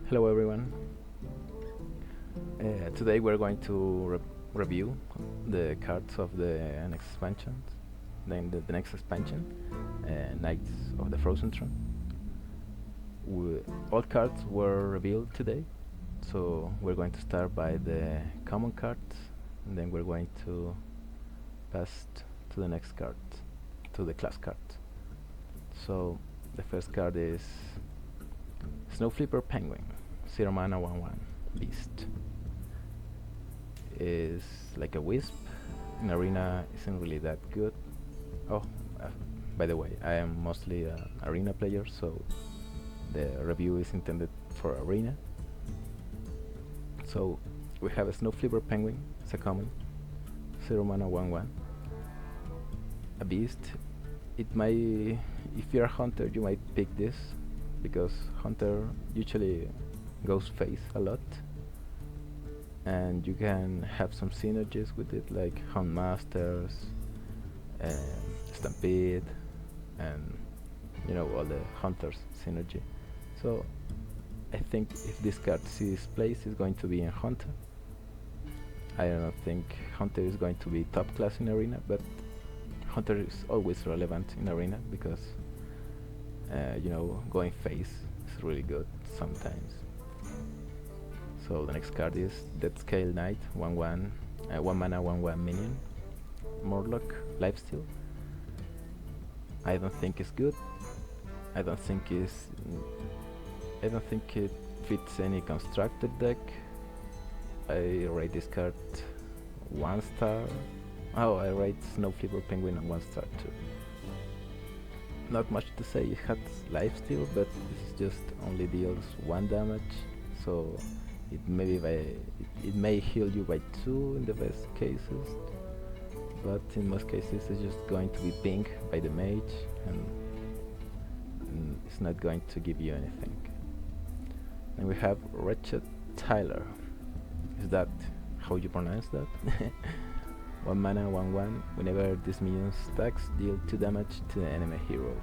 Hello everyone. Today we're going to review the cards of the next expansion, the next expansion, Knights of the Frozen Throne. All cards were revealed today, so we're going to start by the common cards, and then we're going to pass to the next card, to the class card. So the first card is Snowflipper Penguin, 0 mana 1/1 beast. Is like a wisp. In arena isn't really that good. Oh, by the way, I am mostly an arena player, so the review is intended for arena. So we have a Snowflipper Penguin, it's a common, 0 mana 1/1. A beast. It might, if you're a hunter, you might pick this because hunter usually goes face a lot, and you can have some synergies with it, like Hunt Masters, Stampede, and all the hunters synergy. So I think if this card sees place, it's going to be in hunter. I don't think hunter is going to be top class in arena, but hunter is always relevant in arena because going face is really good sometimes. So the next card is Death Scale Knight, 1/1, 1 mana 1/1 minion, Morlock, lifesteal. I don't think it's good. I don't think it fits any constructed deck. I rate this card 1 star. Oh, I rate Snowflipper Penguin on 1 star too. Not much to say. It has lifesteal, but this just only deals 1 damage, so it may heal you by 2 in the best cases, but in most cases it's just going to be ping by the mage, and it's not going to give you anything. Then we have Wretched Tyler. Is that how you pronounce that? 1 mana 1/1. Whenever this minion stacks, deal 2 damage to the enemy hero.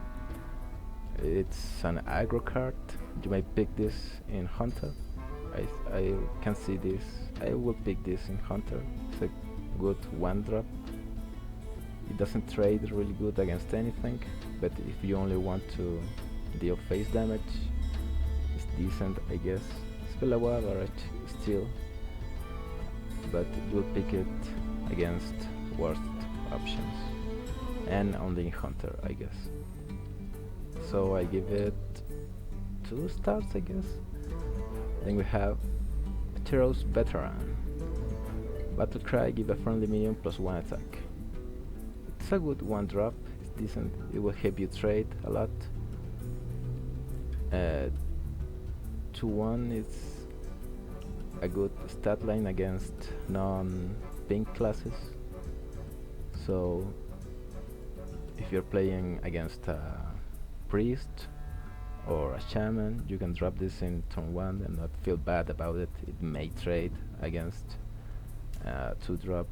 It's an aggro card. You might pick this in hunter. I can see this. I will pick this in hunter. It's a good 1-drop. It doesn't trade really good against anything, but if you only want to deal face damage, it's decent, I guess. It's below average still, but you'll pick it against worst options, and only in hunter, I guess. So I give it 2 stars, I guess. Then we have Teros Veteran. Battle Cry, give a friendly minion +1 attack. It's a good 1-drop, it's decent, it will help you trade a lot. 2/1 is a good stat line against non-pink classes. So if you're playing against a priest or a shaman, you can drop this in turn 1 and not feel bad about it. It may trade against 2-drop,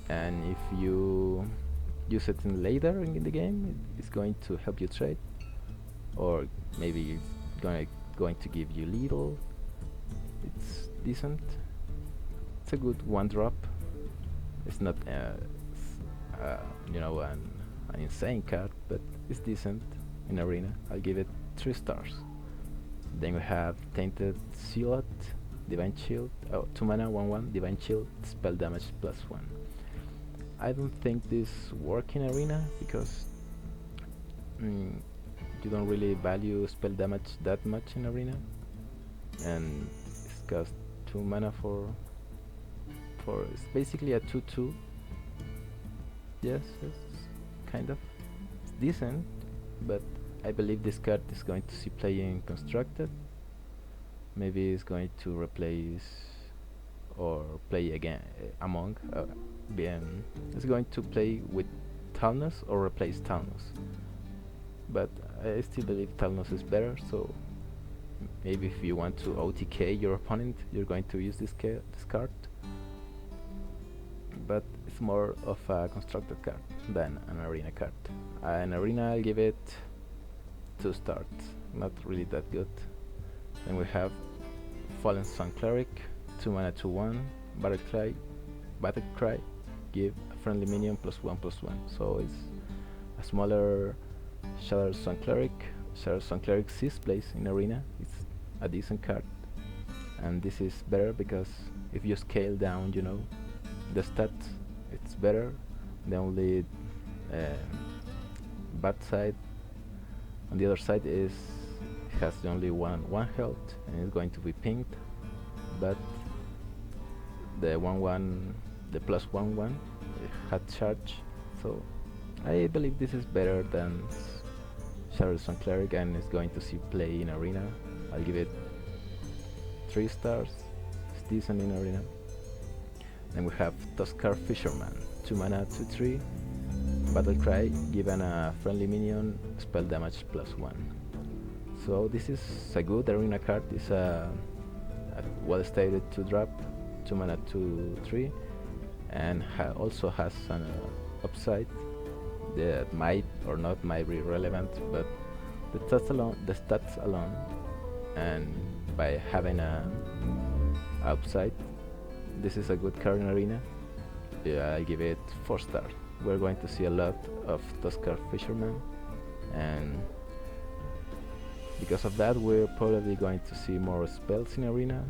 and if you use it later in the game, it's going to help you trade, or maybe it's going to give you little. It's decent. It's a good 1-drop. It's not an insane card, but it's decent in arena. I'll give it 3 stars. Then we have Tainted Zealot, Divine Shield, 2 mana 1/1 Divine Shield, spell damage +1. I don't think this work in arena because you don't really value spell damage that much in arena, and it's cost 2 mana for it's basically a 2/2. Yes, it's kind of, it's decent, but I believe this card is going to see playing constructed. Maybe it's going to replace or play again among. It's going to play with Talnos or replace Talnos. But I still believe Talnos is better. So maybe if you want to OTK your opponent, you're going to use this card. But it's more of a constructed card than an arena card. In arena, I'll give it 2 stars. Not really that good. Then we have Fallen Sun Cleric, 2 mana 2/1, Battle Cry, give a friendly minion +1/+1. So it's a smaller Shadow Sun Cleric. Shadow Sun Cleric sees place in arena. It's a decent card, and this is better because if you scale down, the stats, it's better. The only bad side on the other side is it has only one health and it's going to be pinged, but the +1/1 it had charge, so I believe this is better than Shadow Sun Cleric and is going to see play in arena. I'll give it 3 stars. It's decent in arena. Then we have Tuskar Fisherman, 2 mana 2/3, Battle Cry, given a friendly minion spell damage +1. So this is a good arena card. It's a well stated 2-drop, 2 mana 2/3, and also has an upside that might or not might be relevant, but the stats alone, and by having a upside, this is a good card in arena. I give it 4 stars. We're going to see a lot of Tuskar Fisherman, and because of that we're probably going to see more spells in arena,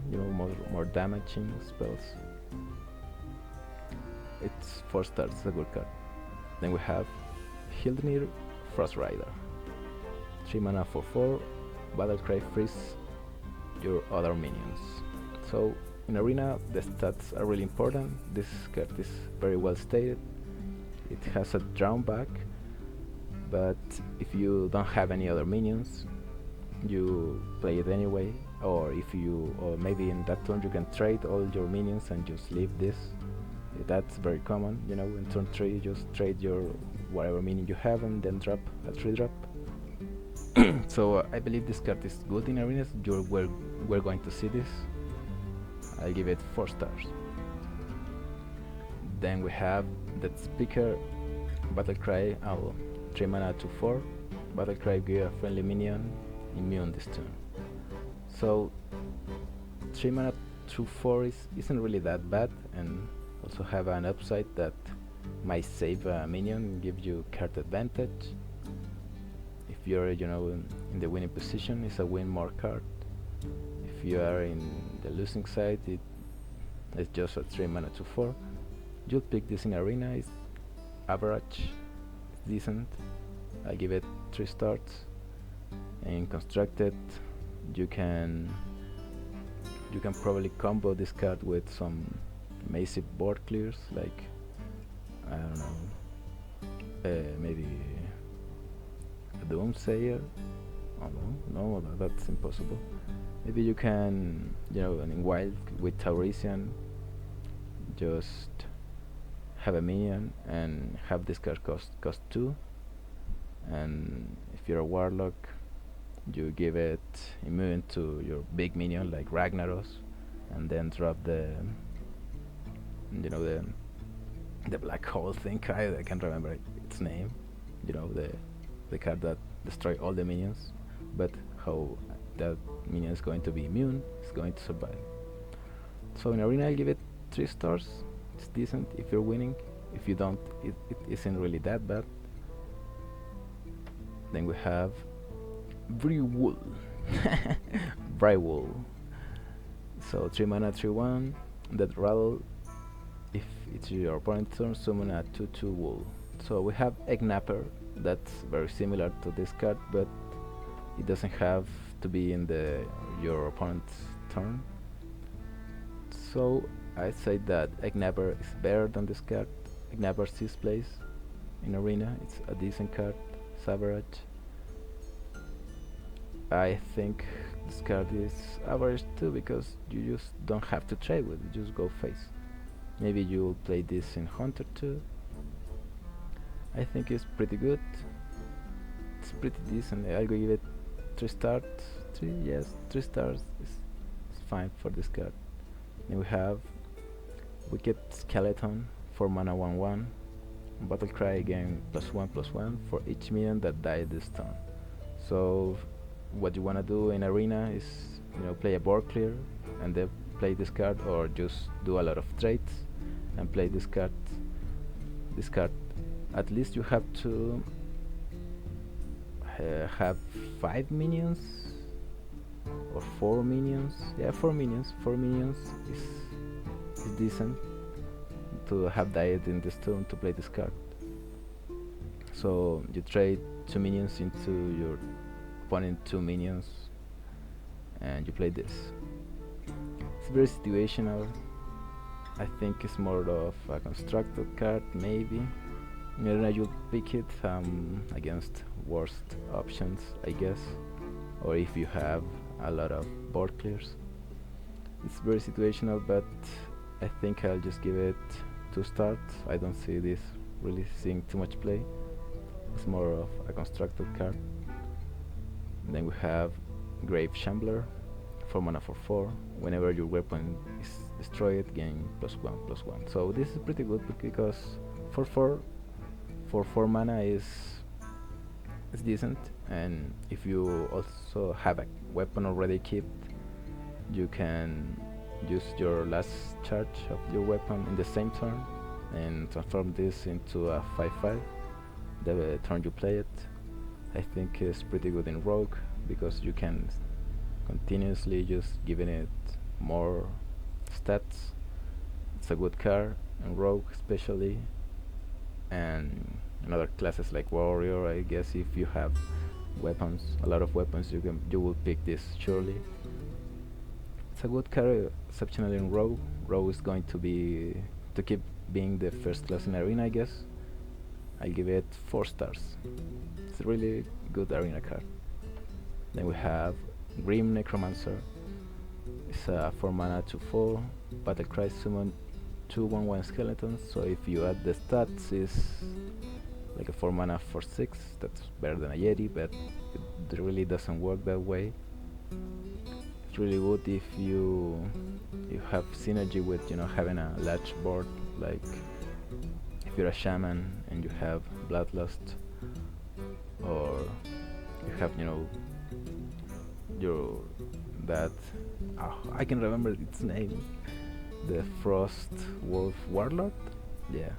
more damaging spells. It's 4 stars, it's a good card. Then we have Hildnir Frost Rider, 3 mana 4/4, Battle Cry, freeze your other minions. So in arena the stats are really important. This card is very well stated. It has a drawn back, but if you don't have any other minions, you play it anyway, or maybe in that turn you can trade all your minions and just leave this. That's very common, in turn 3 you just trade your whatever minion you have and then drop a 3-drop. So I believe this card is good in arenas. We're going to see this. I'll give it 4 stars. Then we have that Speaker, Battle Cry, 3 mana 2/4, Battle Cry, give a friendly minion immune this turn. So 3 mana 2/4 isn't really that bad, and also have an upside that might save a minion and give you card advantage. If you're in the winning position, it's a win more card. If you are in the losing side, it's just a 3 mana 2/4. You'll pick this in arena. It's average, it's decent. I give it 3 stars. In constructed, you can probably combo this card with some massive board clears, like I don't know, maybe a Doomsayer. Oh no, that's impossible. Maybe you can, in wild with Taurisian, just have a minion and have this card cost 2, and if you're a warlock, you give it immune to your big minion like Ragnaros, and then drop the black hole thing. I can't remember its name. The card that destroy all the minions, but how that minion is going to be immune, is going to survive. So in arena I'll give it 3 stars. It's decent if you're winning. If you don't, it isn't really that bad. Then we have Brewwool. Brewwool. So 3 mana 3/1, that rattle. If it's your opponent's turn, summon a 2/2 wool. So we have Eggnapper, that's very similar to this card, but it doesn't have to be in your opponent's turn. So I say that Eggnapper is better than this card. Eggnapper sees place in arena. It's a decent card. It's average. I think this card is average too, because you just don't have to trade with it. Just go face. Maybe you'll play this in Hunter too. I think it's pretty good. It's pretty decent. I'll give it 3 stars. 3 stars. It's fine for this card. Then we have Wicked Skeleton, 4 mana 1/1. Battle Cry, again +1/+1 for each minion that died this turn. So what you wanna do in arena is play a board clear, and then play this card, or just do a lot of trades and play this card. This card, at least you have to have 5 minions or 4 minions. Yeah, 4 minions. 4 minions is decent to have died in this turn to play this card. So you trade 2 minions into your opponent 2 minions, and you play this. It's very situational. I think it's more of a constructed card, maybe. In arena you'll pick it against worst options, I guess, or if you have a lot of board clears. It's very situational, but I think I'll just give it 2 stars. I don't see this really seeing too much play. It's more of a constructed card. Then we have Grave Shambler, 4 mana for 4. Whenever your weapon is destroyed, gain +1/+1. So this is pretty good because for 4 mana is decent, and if you also have a weapon already equipped, you can use your last charge of your weapon in the same turn and transform this into a 5/5 the turn you play it. I think it's pretty good in Rogue because you can continuously just giving it more stats. It's a good card in Rogue especially, and in other classes like Warrior, I guess if you have weapons, a lot of weapons, you will pick this surely. It's a good card, exceptionally in Rogue. Rogue is going to keep being the first class in Arena, I guess. I'll give it 4 stars. It's a really good Arena card. Then we have Grim Necromancer. It's a 4 mana 2/4 Battlecry summon 2/1/1 skeletons. So if you add the stats, it's like a 4 mana for 6. That's better than a Yeti, but it really doesn't work that way. It's really good if you have synergy with having a large board, like if you're a shaman and you have Bloodlust, or you have your that I can remember its name, the Frost Wolf Warlord. Yeah,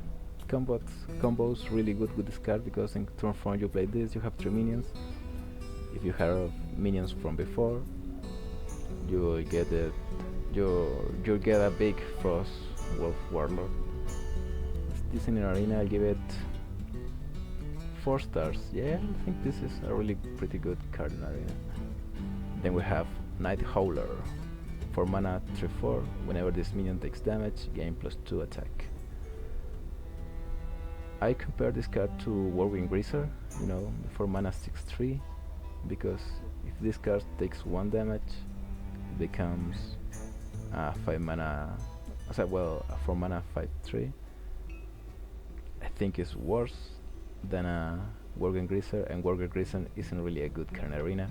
combos really good with this card because in turn 4 you play this, you have 3 minions. If you have minions from before, you'll get a big Frost Wolf Warlord. It's decent in Arena. I'll give it 4 stars. Yeah, I think this is a really pretty good card in Arena. Then we have Night Howler, 4 mana 3/4. Whenever this minion takes damage, gain +2 attack. I compare this card to Whirlwind Greaser, the 4 mana 6/3, because if this card takes 1 damage, it becomes a 5 mana, a 4 mana 5/3. I think it's worse than a Whirlwind Greaser, and Whirlwind Greaser isn't really a good card in Arena.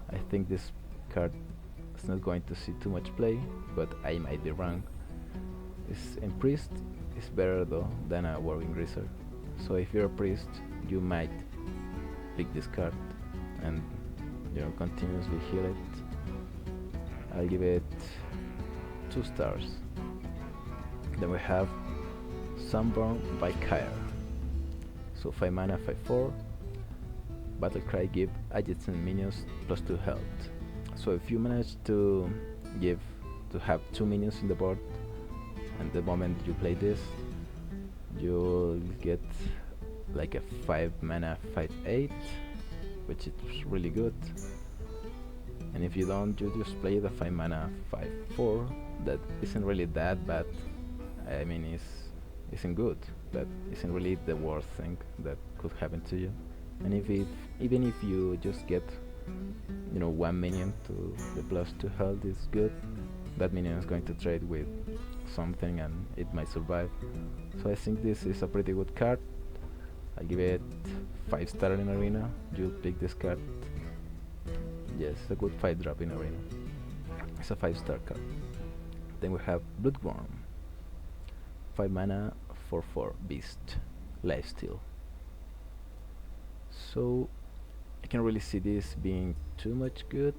I think this card is not going to see too much play, but I might be wrong. It's in Priest, it's better though than a Whirlwind Greaser. So if you're a Priest, you might pick this card and continuously heal it. I'll give it 2 stars. Then we have Sunburn by Kyre. So 5 mana 5/4. Battlecry give adjacent minions +2 health. So if you manage to have 2 minions in the board, and the moment you play this, you'll get like a 5 mana 5/8, which is really good. And if you don't, you just play the 5 mana 5/4. That isn't really that bad. I mean, isn't good, but isn't really the worst thing that could happen to you. And even if you just get 1 minion to the +2 health is good, that minion is going to trade with something and it might survive. So I think this is a pretty good card. I'll give it 5 stars in Arena. You'll pick this card. Yes, a good 5-drop in Arena. It's a 5-star card. Then we have Bloodworm, 5 mana 4/4 Beast, Lifesteal. So I can't really see this being too much good.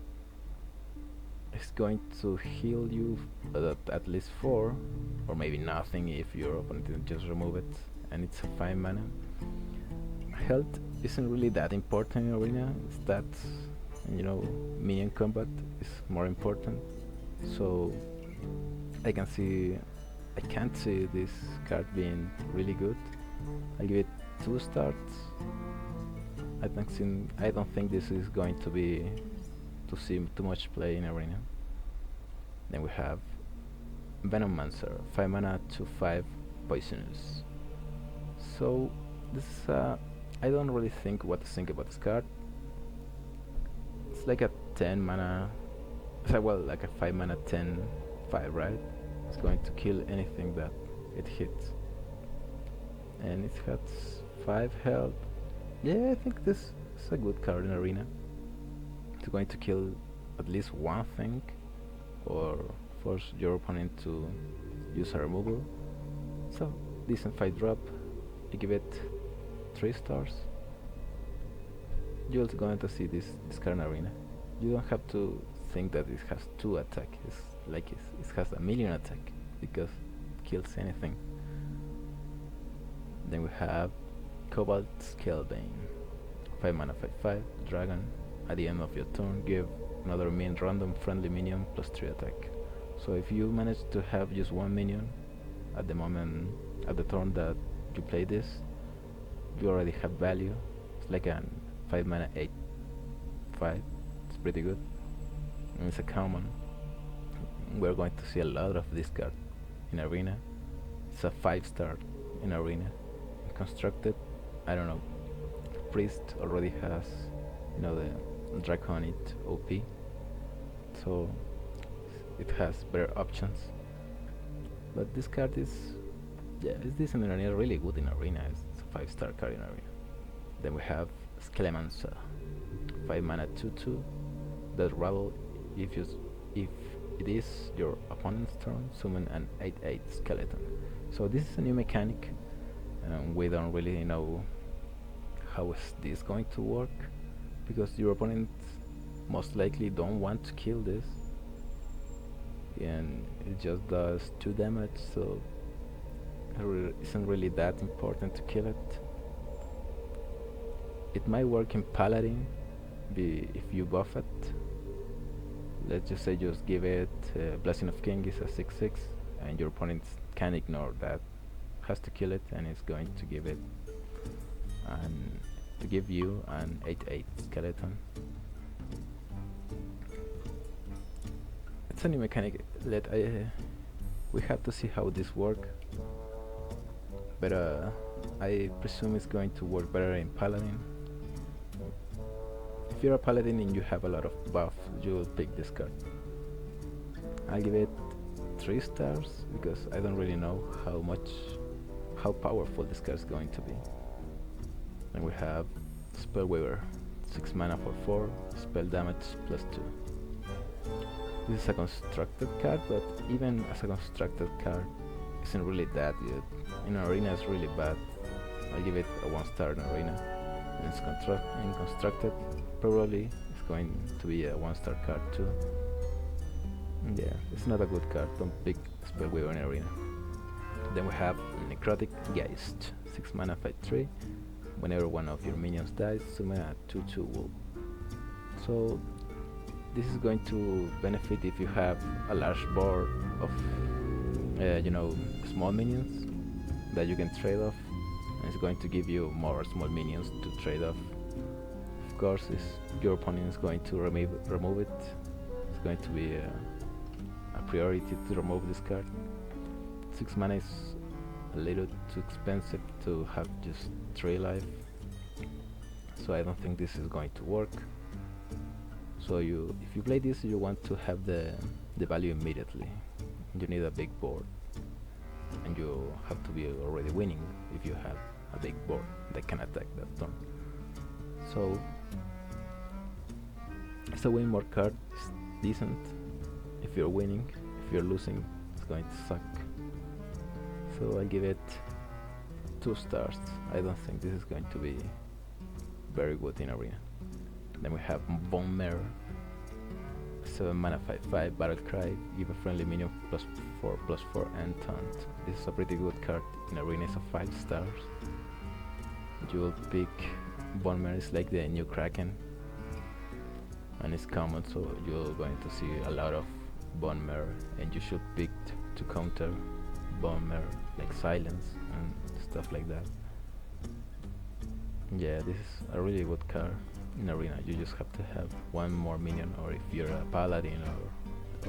I It's going to heal you at least 4, or maybe nothing if your opponent didn't just remove it, and it's a 5 mana. Health isn't really that important in Arena, it's that, minion combat is more important. So I can't see this card being really good. I'll give it 2 stars. I don't think this is going to see too much play in Arena. Then we have Venomancer, 5 mana, 2/5 poisonous. So this is I don't really think what to think about this card. It's like a 10 mana, well, like a 5 mana 10/5, right? It's going to kill anything that it hits, and it has 5 health. Yeah, I think this is a good card in Arena. It's going to kill at least one thing, or force your opponent to use a removal. So decent 5-drop. You give it 3 stars. You're also going to see this card in Arena. You don't have to think that it has 2 attack. It's like it has a million attack because it kills anything. Then we have Cobalt Scalebane, 5 mana 5/5 dragon. At the end of your turn, give another random friendly minion plus 3 attack. So if you manage to have just 1 minion at the turn that you play this, you already have value. It's like a 5 mana 8/5. It's pretty good. And it's a common. We're going to see a lot of this card in Arena. It's a 5-star in Arena. Constructed, I don't know. Priest already has, the Draconid OP, so it has better options. But this card is, it's decent in Arena, really good in Arena. It's a 5-star card in Arena. Then we have Skelemancer, 5 mana 2/2. That rabble, if it is your opponent's turn, summon an 8/8 skeleton. So this is a new mechanic. We don't really know how is this going to work, because your opponent most likely don't want to kill this, and it just does 2 damage, so it isn't really that important to kill it. It might work in Paladin if you buff it. Let's just say just give it Blessing of Kinghts a 6/6, and your opponent can ignore that, has to kill it, and it's going to give you an 8/8 skeleton. It's a new mechanic. We have to see how this works, but I presume it's going to work better in Paladin. If you're a Paladin and you have a lot of buff, you will pick this card. I'll give it 3 stars because I don't really know how powerful this card is going to be. And we have Spellweaver, 6 mana for 4, spell damage plus 2. This is a constructed card, but even as a constructed card, isn't really that good. In Arena it's really bad. I'll give it a 1 star in Arena. And it's constructed, probably it's going to be a 1 star card too. Yeah, it's not a good card. Don't pick Spellweaver in Arena. Then we have Necrotic Geist, 6 mana 5/3. Whenever one of your minions dies, summon a 2/2 wolf. So this is going to benefit if you have a large board of small minions that you can trade off, and it's going to give you more small minions to trade off. Of course, if your opponent is going to remove it, it's going to be a priority to remove this card. 6 mana is a little too expensive to have just 3 life, so I don't think this is going to work. So if you play this, you want to have the value immediately. You need a big board, and you have to be already winning if you have a big board that can attack that turn. So it's a win more card. It's decent if you're winning. If you're losing, it's going to suck. So I give it 2 stars. I don't think this is going to be very good in Arena. Then we have Bone Mirror, 7 mana 5/5 Battle Cry, give a friendly minion +4/+4 and taunt. This is a pretty good card in Arena, it's a 5 stars. You'll pick Bone Mare, is like the new Kraken, and it's common, so you're going to see a lot of Bone Mare, and you should pick to counter Bone Mare, like Silence and stuff like that. Yeah, this is a really good card in Arena. You just have to have one more minion, or if you're a Paladin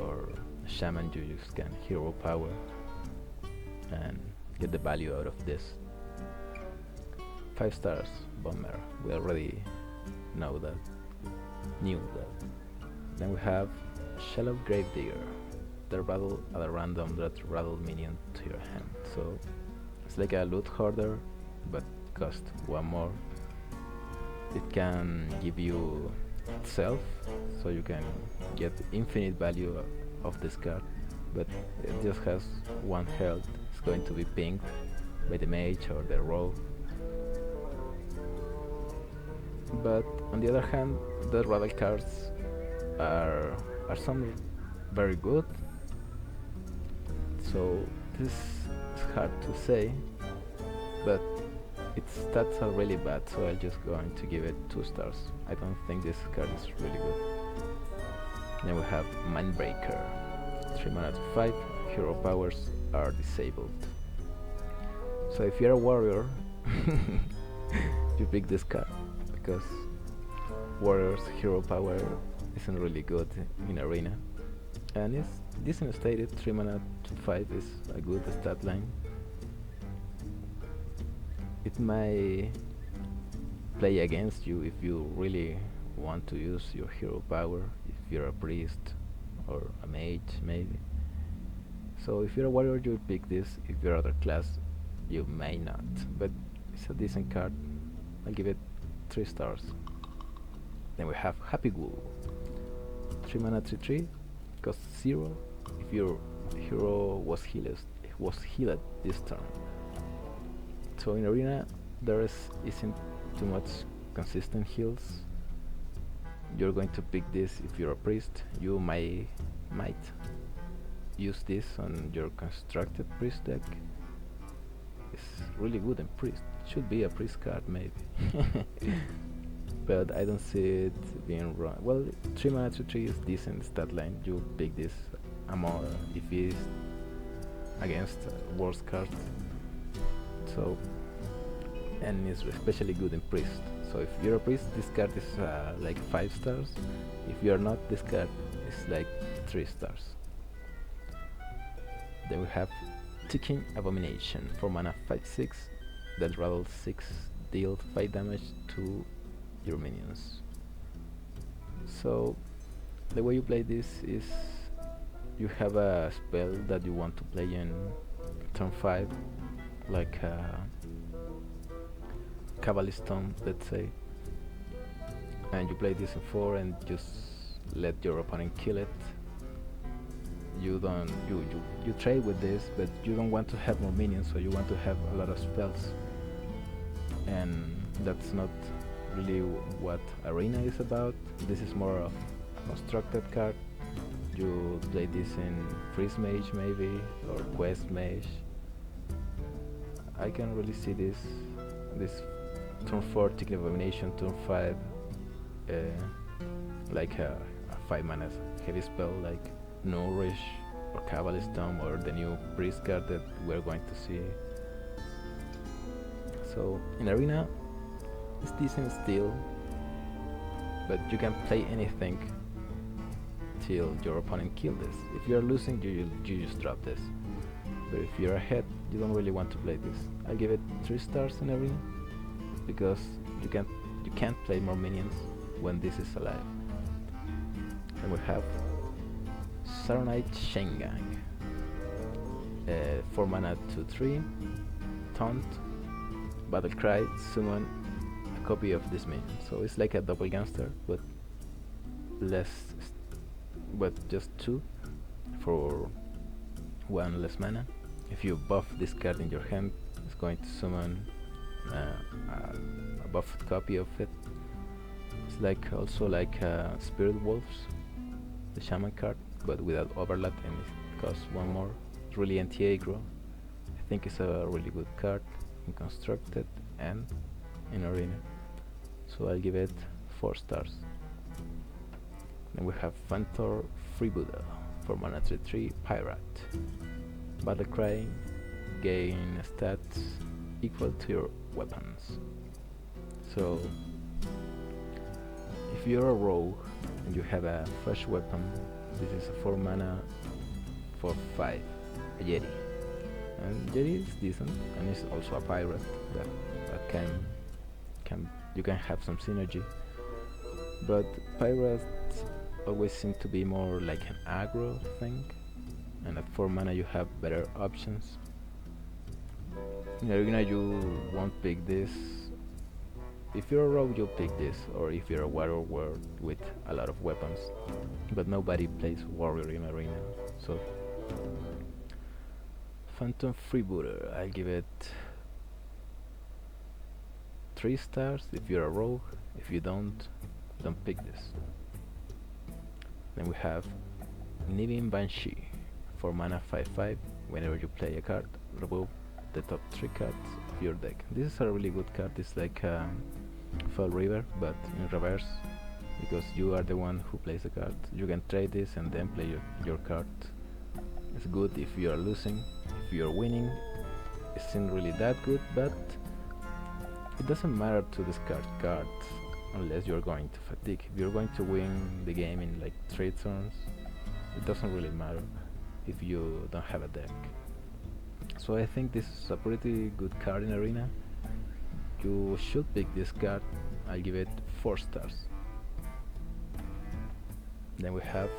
or a Shaman, you just can hero power and get the value out of this. 5 stars, Bone Mare. We already know that, knew that. Then we have Shallow Gravedigger. The rattle at a random that rattle minion to your hand. So it's like a loot hoarder, but cost 1 more. It can give you itself, so you can get infinite value of this card, but it just has 1 health. It's going to be pinged by the mage or the rogue. But on the other hand, the rattle cards are some very good, so this is hard to say, but its stats are really bad, so I'm just going to give it 2 stars. I don't think this card is really good. Then we have Mindbreaker. 3 mana to 5, hero powers are disabled. So if you're a warrior, you pick this card, because warrior's hero power isn't really good in Arena. And it's decent stated, 3 mana to 5 is a good stat line. It may play against you if you really want to use your hero power, if you're a priest or a mage maybe. So if you're a warrior, you pick this. If you're other class, you may not, but it's a decent card. I'll give it 3 stars. Then we have Happy Ghoul. 3 mana 3/3, costs 0 if your hero was healed this turn. So in Arena there isn't too much consistent heals. You're going to pick this if you're a priest. You might use this on your constructed priest deck. It's really good in priest. Should be a priest card maybe. But I don't see it being wrong. Well, 3 mana 3/3 is decent stat line. You pick this among if it's against worse cards. So, and it's especially good in priest. So if you're a priest, this card is like 5 stars. If you're not, this card is like 3 stars. Then we have Ticking Abomination. 4 mana 5/6, that rattle 6, deal 5 damage to your minions. So the way you play this is you have a spell that you want to play in turn 5, like Cabalistone, let's say, and you play this in 4 and just let your opponent kill it. You don't you trade with this, but you don't want to have more minions, so you want to have a lot of spells, and that's not really what Arena is about. This is more of a constructed card. You play this in Freeze Mage maybe, or Quest Mage. I can really see this turn 4 Ticking Abomination, turn 5 like a 5 mana heavy spell like Nourish or Cabalistone, or the new priest card that we're going to see. So in Arena it's decent still, but you can play anything till your opponent kills this. If you're losing, you just drop this, but if you're ahead, you don't really want to play this. I give it 3 stars in Arena, because you can't play more minions when this is alive. And we have Saronite Shengang. 4 mana 2/3, taunt, battle cry, summon a copy of this minion. So it's like a double gangster, but just 2 for 1 less mana. If you buff this card in your hand, it's going to summon a buffed copy of it. It's like also like Spirit Wolves. the Shaman card, but without overlap, and it costs one more. It's really anti-aggro. I think it's a really good card in Constructed and in Arena. So I'll give it 4 stars. Then we have Phantor Freebooter for mana 3/3 Pirate. Battlecry, gain stats equal to your weapons. So if you're a rogue and you have a fresh weapon, this is a 4 mana for 5, a Yeti. And Yeti is decent, and it's also a pirate that can you can have some synergy. But pirates always seem to be more like an aggro thing, and at 4 mana you have better options. In Arena you won't pick this. If you're a rogue you'll pick this, or if you're a warrior with a lot of weapons, but nobody plays warrior in Arena. So Phantom Freebooter, I'll give it 3 stars if you're a rogue. If you don't pick this. Then we have Nibin Banshee for mana 5/5. Whenever you play a card, remove the top 3 cards of your deck. This is a really good card. It's like Fall River, but in reverse, because you are the one who plays the card. You can trade this and then play your card. It's good if you are losing. If you are winning, it isn't really that good, but it doesn't matter to discard cards unless you're going to fatigue. If you're going to win the game in like 3 turns, it doesn't really matter if you don't have a deck. So I think this is a pretty good card in Arena. You should pick this card. I'll give it 4 stars. Then we have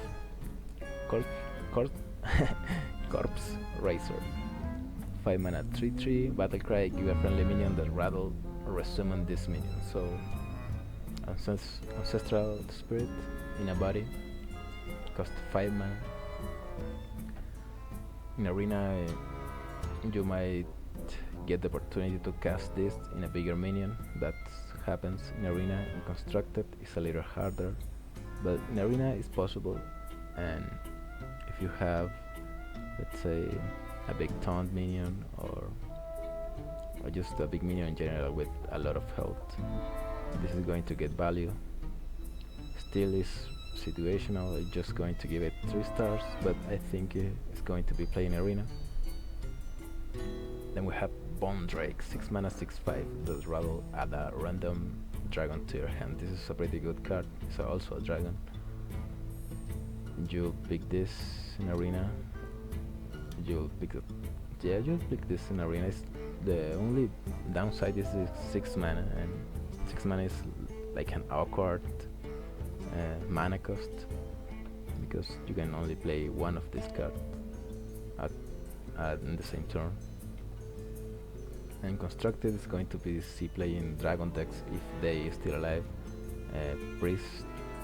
Corpse Racer. 5 mana 3/3 Battlecry, give a friendly minion that rattle or summon this minion. So Ancestral Spirit in a body, cost 5 mana. In Arena you might get the opportunity to cast this in a bigger minion. That happens in Arena. In Constructed it's a little harder, but in Arena it's possible. And if you have, let's say, a big taunt minion or just a big minion in general with a lot of health, this is going to get value. Still is situational. I'm just going to give it 3 stars, but I think it's going to be playing Arena. Then we have Bone Drake, 6 mana 6/5. Does rattle, add a random dragon to your hand. This is a pretty good card. It's also a dragon. You pick this in Arena. You'll pick this in Arena. The only downside is the 6 mana, and 6 mana is like an awkward mana cost, because you can only play one of these cards in the same turn. And Constructed is going to be playing dragon decks if they still alive.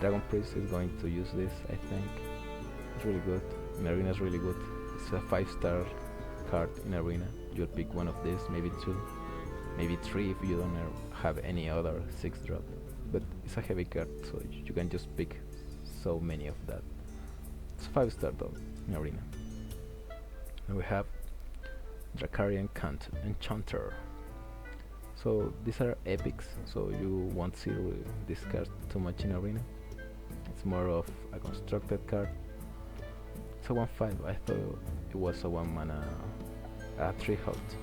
Dragon Priest is going to use this, I think. It's really good. In Arena is really good. It's a 5-star card in Arena. You'll pick one of these, maybe 2, maybe 3 if you don't have any other 6-drop. But it's a heavy card, so you can just pick so many of that. It's 5-star though in Arena. And we have Dracarian Enchanter. So these are epics, so you won't see this card too much in Arena. It's more of a constructed card. It's a 1/5. I thought it was a 1 mana 3 health.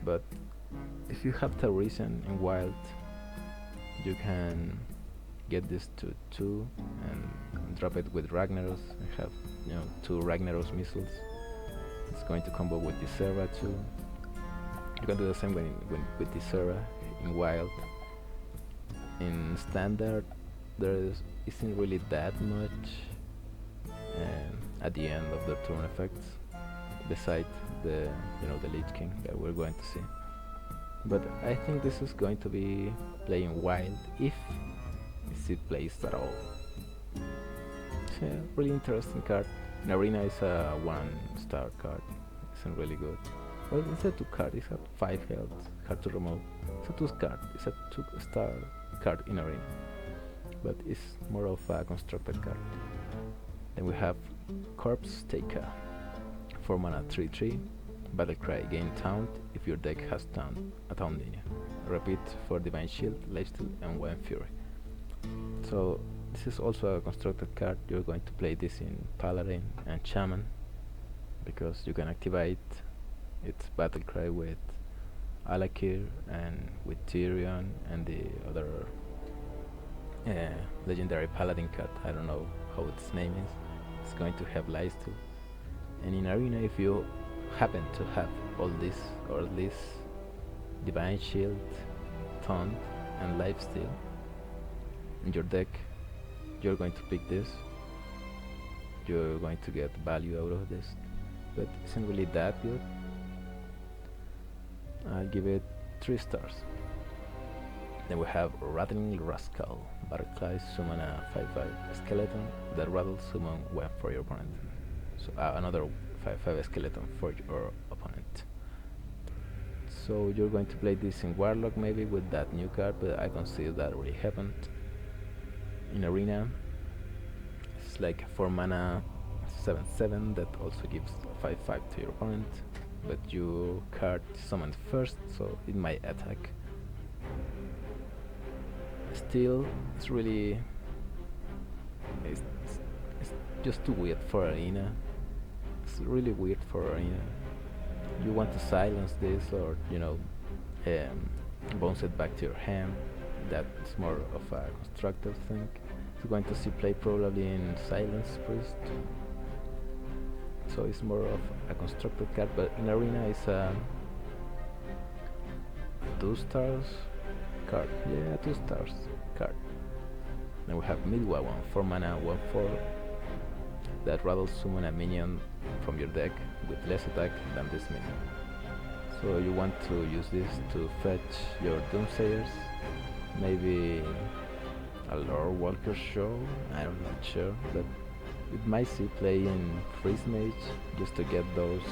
But if you have Taurisian in wild, you can get this to 2 and drop it with Ragnaros and have 2 Ragnaros missiles. It's going to combo with Ysera too. You can do the same with Ysera in wild. In standard there isn't really that much at the end of the turn effects, besides the the Lich King that we're going to see. But I think this is going to be playing wild if it plays at all. It's a really interesting card. In Arena is a 1-star card. Isn't really good. Well, it's a 2 card. It's a 5 health. Hard to remove. It's a 2 card. It's a 2-star card in Arena. but it's more of a constructed card. Then we have Corpse Taker, 4 mana 3/3. Battlecry, gain taunt if your deck has a taunt minion. Repeat for Divine Shield, Lifesteal, and Wind Fury. So this is also a constructed card. You're going to play this in Paladin and Shaman because you can activate its Battlecry with Alakir and with Tyrion and the other legendary Paladin card. I don't know how its name is. It's going to have Lifesteal. And in Arena, if you happen to have all this or at least Divine Shield, Taunt, and Lifesteal in your deck, you're going to pick this. You're going to get value out of this, but it isn't really that good. I'll give it 3 stars. Then we have Rattling Rascal. Battlecry, summon a 5/5 skeleton that rattles, summon 1 for your opponent. So another 5/5 skeleton for your opponent. So you're going to play this in Warlock maybe with that new card, but I don't see that really happened. In Arena, it's like a 4 mana 7/7 that also gives 5/5 to your opponent, but you card summoned first, so it might attack. Still, it's really it's just too weird for Arena. It's really weird for Arena. You want to silence this, or bounce it back to your hand. That's more of a constructive thing. You're going to see play probably in Silence Priest, so it's more of a constructed card. But in Arena, it's a 2 stars card. Yeah, 2 stars card. Then we have Midwagon, 4 mana 1/4 that rattles, summon a minion from your deck with less attack than this minion. So you want to use this to fetch your Doomsayers, maybe a Lord Walker Show, I'm not sure, but it might see play in Freeze Mage just to get those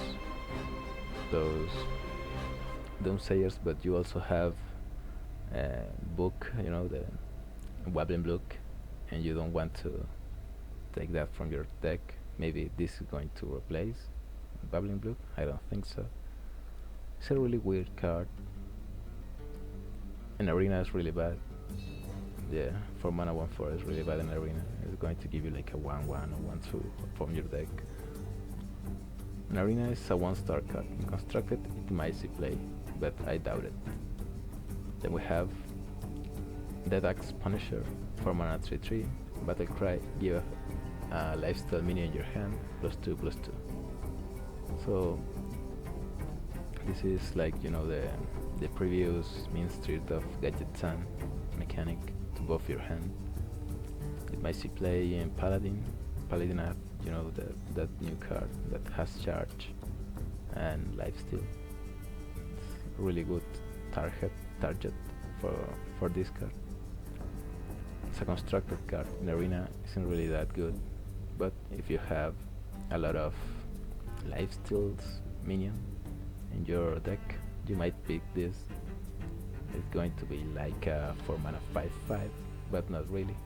Doomsayers, but you also have Book, the Wobbling Book, and you don't want to take that from your deck. Maybe this is going to replace Babbling Brook. I don't think so. It's a really weird card. In Arena is really bad. Yeah, 4 mana 1/4 is really bad in Arena. It's going to give you like a 1/1 or 1/2 from your deck. In Arena is a 1-star card. In Constructed, it might see play, but I doubt it. Then we have Dead Axe Punisher, 4 mana 3/3. Battlecry, give a lifesteal minion in your hand, +2/+2. So this is like the previous Mean Street of Gadget Sun mechanic to buff your hand. It might see play in Paladin. Paladin have that new card that has charge and lifesteal. It's a really good target for this card. It's a constructed card. In Arena isn't really that good, but if you have a lot of lifesteals minion in your deck, you might pick this. It's going to be like a 4 mana 5/5, but not really.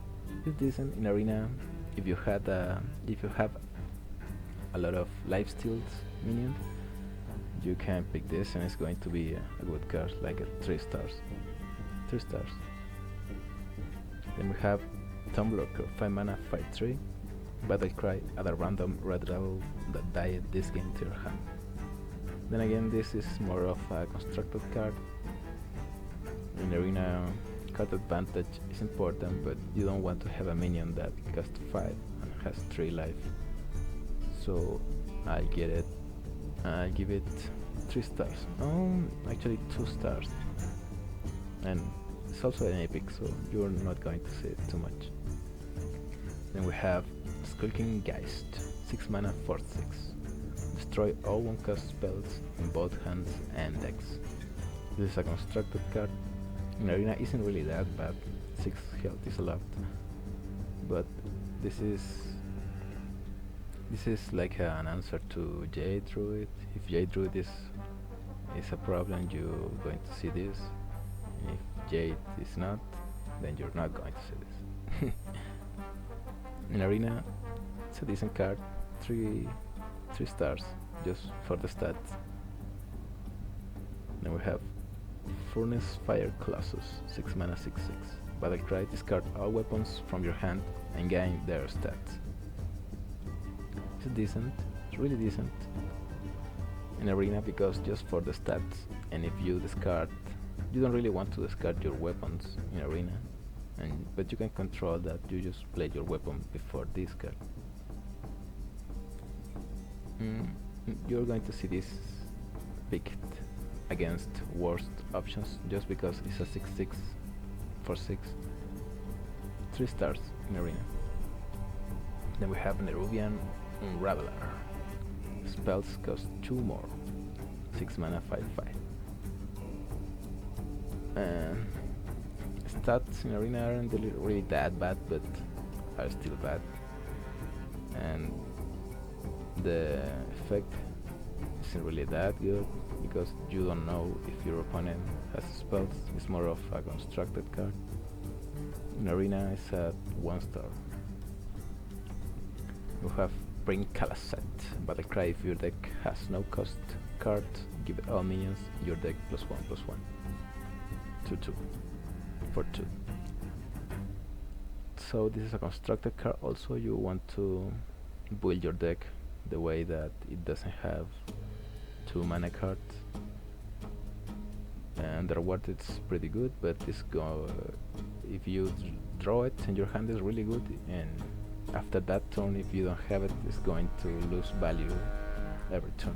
It's decent in Arena. If you have a lot of lifesteals minion, you can pick this, and it's going to be a good card, like a 3 stars. 3 stars. Then we have Tomblocker, 5 mana 5/3. Battlecry, add a random red rebel that died this game to your hand. Then again, this is more of a constructed card. In Arena, card advantage is important, but you don't want to have a minion that costs 5 and has 3 life. So I give it 3 stars. Actually 2 stars. And it's also an epic, so you're not going to see it too much. Then we have Skulking Geist, 6 mana 4/6. Destroy all 1-cost spells in both hands and decks. This is a constructed card. In Arena isn't really that bad. 6 health is a lot. But this is like an answer to Jade Druid. If Jade Druid is a problem, you're going to see this. If Jade is not, then you're not going to see this. In Arena, it's a decent card, three stars, just for the stats. Then we have Furnace Fire Colossus, 6 mana 6/6. Battlecry, discard all weapons from your hand and gain their stats. It's decent, it's really decent in Arena because just for the stats, and if you discard, you don't really want to discard your weapons in Arena, but you can control that you just play your weapon before discard. You're going to see this picked against worst options just because it's a 6/6 for 6. 3 stars in Arena. Then we have Nerubian Unraveler. Spells cost 2 more. 6 mana 5/5. Stats in Arena aren't really that bad, but are still bad. And the effect isn't really that good because you don't know if your opponent has spells. It's more of a constructed card. In Arena it's at 1 star. You have Bring Kalaset. Battlecry, if your deck has no cost card, give all minions in your deck +1/+1. 2/2 for 2. So this is a constructed card. Also, you want to build your deck the way that it doesn't have 2 mana cards, and the reward is pretty good, but if you draw it and your hand is really good, and after that turn if you don't have it, it's going to lose value every turn.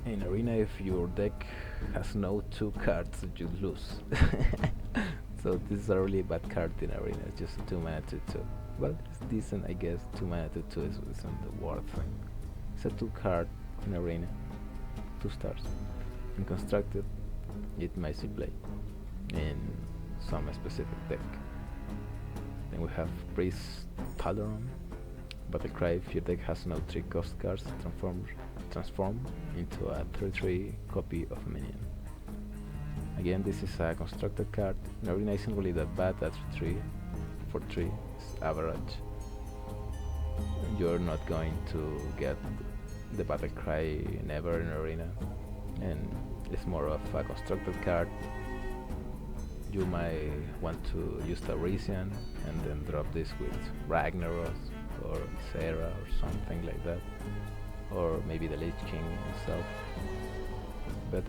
In Arena, if your deck has no 2 cards, you lose. So this is a really bad card in Arena. It's just 2 mana 2/2. Well, it's decent, I guess. 2 mana 2/2 isn't the worst thing. It's a 2 card in Arena, 2 stars. In Constructed, it might see play in some specific deck. Then we have Priest Talon. Battlecry, if your deck has no 3 cost cards, transform into a 3/3 copy of a minion. Again, this is a constructed card. In Arena isn't really that bad. That's 3 for 3. It's average. You're not going to get the Battlecry never in Arena, and it's more of a constructed card. You might want to use Taurisian and then drop this with Ragnaros or Sarah or something like that, or maybe the Lich King himself. But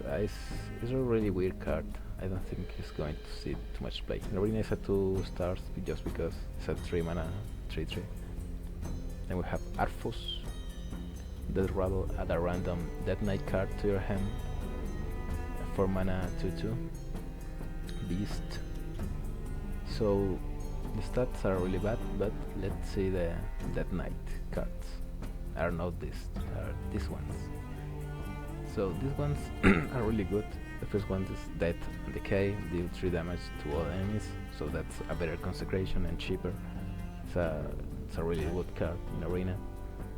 it's a really weird card. I don't think it's going to see too much play. In Arena it's a 2 stars just because it's a 3 mana 3/3. Then we have Arphus. Death Rattle, add a random Death Knight card to your hand. 4 mana 2/2. Beast. So the stats are really bad, but let's see the Death Knight cards. Are not these ones. So these ones are really good. The first one is Death and Decay, deal 3 damage to all enemies, so that's a better consecration and cheaper. It's a really good card in Arena.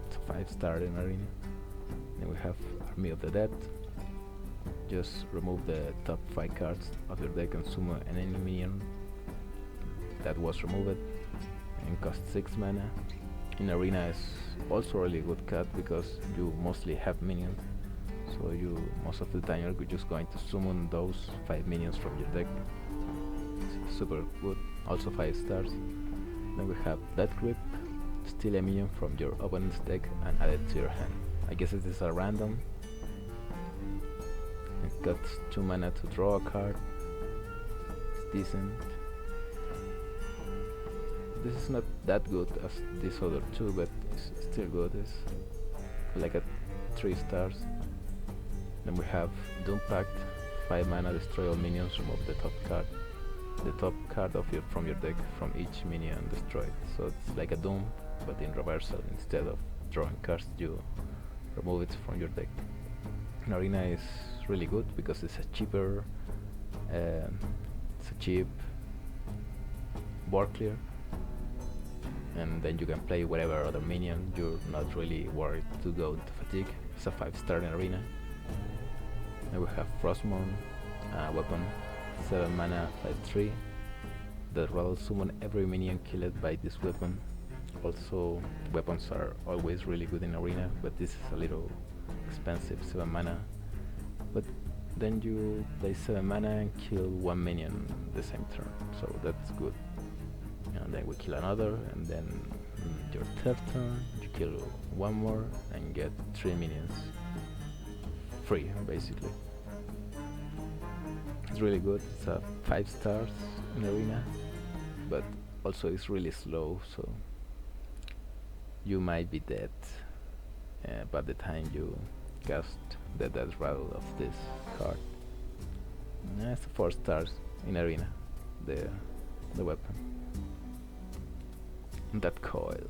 It's a 5 star in Arena. Then we have Army of the Dead. Just remove the top 5 cards of your deck and summon an enemy minion that was removed, and cost 6 mana. In Arena is also a really good card because you mostly have minions, so most of the time you're just going to summon those 5 minions from your deck. It's super good, also 5 stars. Then we have Death Grip. Steal a minion from your opponent's deck and add it to your hand. I guess it is a random. It costs 2 mana to draw a card. It's decent. This is not that good as these other 2, but it's still good. It's like a 3 stars. Then we have Doom Pact. 5 mana, destroy all minions, remove the top card. The top card from your deck from each minion destroyed. So it's like a Doom, but in reversal. Instead of drawing cards, you remove it from your deck. In Arena is really good because it's a cheap board clear, and then you can play whatever other minion. You're not really worried to go into fatigue. It's a 5 star in Arena. Then we have Frostmourne, weapon, 7 mana 5/3. that rather summon every minion killed by this weapon. Also, weapons are always really good in arena, but this is a little expensive, 7 mana. But then you play 7 mana and kill 1 minion the same turn, so that's good. And then we kill another, and then your third turn you kill 1 more and get 3 minions free, basically. It's really good. It's a 5 stars in arena, but also it's really slow, so you might be dead by the time you cast the death rattle of this card. It's 4 stars in arena, the weapon. That coil,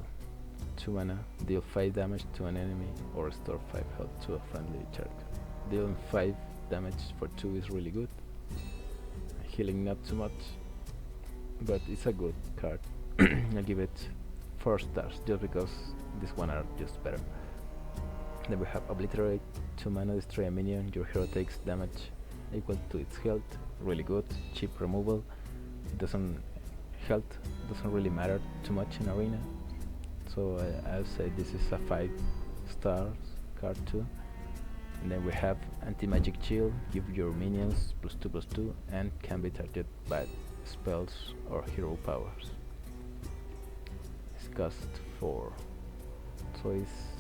2 mana, deal 5 damage to an enemy or restore 5 health to a friendly character. Dealing 5 damage for 2 is really good. Healing not too much, but it's a good card. I'll give it 4 stars just because this one are just better. Then we have Obliterate, 2 mana, destroy a minion, your hero takes damage equal to its health, really good, cheap removal. Health doesn't really matter too much in arena, so I'll say this is a 5 stars card too. And then we have Anti-Magic Shield, give your minions +2/+2 and can be targeted by spells or hero powers. It's cost 4. So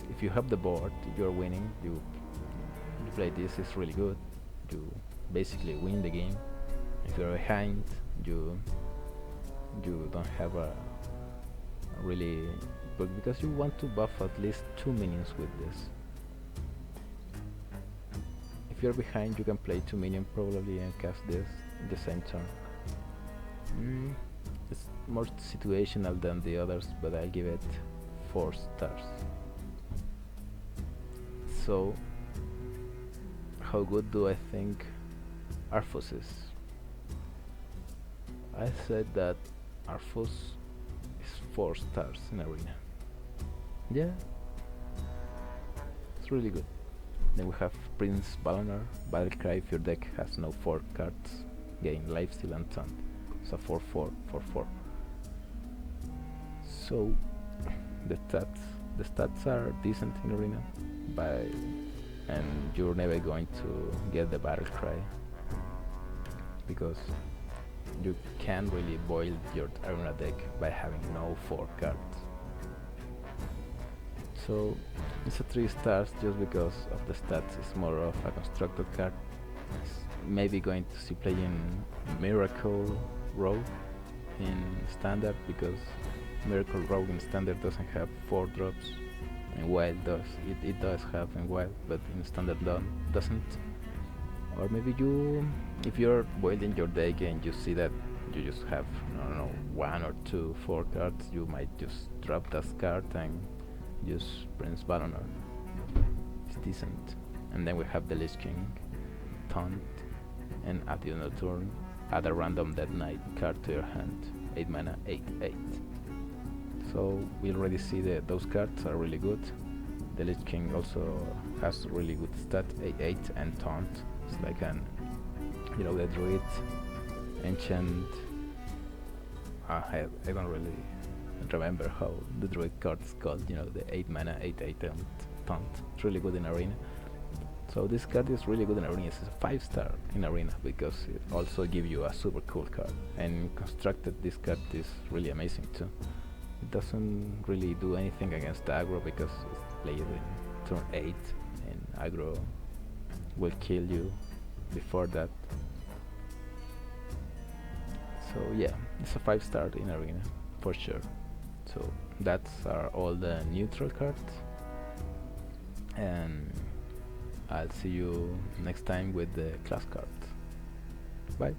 if you have the board, you're winning. You play this, it's really good. You basically win the game. If you're behind, you don't have a really, but because you want to buff at least 2 minions with this. If you're behind, you can play 2 minions probably and cast this in the same turn. It's more situational than the others, but I'll give it 4 stars. So, how good do I think Arphos is? I said that Arphos is 4 stars in arena. Yeah, it's really good. Then we have Prince Balonar, Battlecry. If your deck has no 4 cards, gain Lifesteal and Taunt. It's a 4/4/4/4. So the stats are decent in arena, and you're never going to get the Battlecry because you can't really boil your arena deck by having no 4 cards. So it's a 3 stars just because of the stats. It's more of a constructed card. It's maybe going to see playing Miracle Rogue in standard because Miracle Rogue in standard doesn't have 4 drops, and wild does. It does have in wild, but in standard doesn't. Or maybe if you're building your deck and you see that you just have, I don't know, 1 or 2 4 cards, you might just drop that card and use Prince Balonar. It's decent. And then we have the Lich King, Taunt, and at the end of the turn, add a random Dead Knight card to your hand. 8 mana, 8/8. So we already see that those cards are really good. The Lich King also has really good stats, 8/8 and Taunt. It's like the Druid, Enchant. I don't really remember how the Druid card is called. The 8 mana, 8/8 and Taunt. It's really good in arena. So this card is really good in arena. It's a 5 star in arena because it also gives you a super cool card. And constructed, this card is really amazing too. It doesn't really do anything against aggro because it's played in turn 8 and aggro will kill you before that. So yeah, it's a 5 star in arena for sure. So that's all the neutral cards, and I'll see you next time with the class cards. Bye.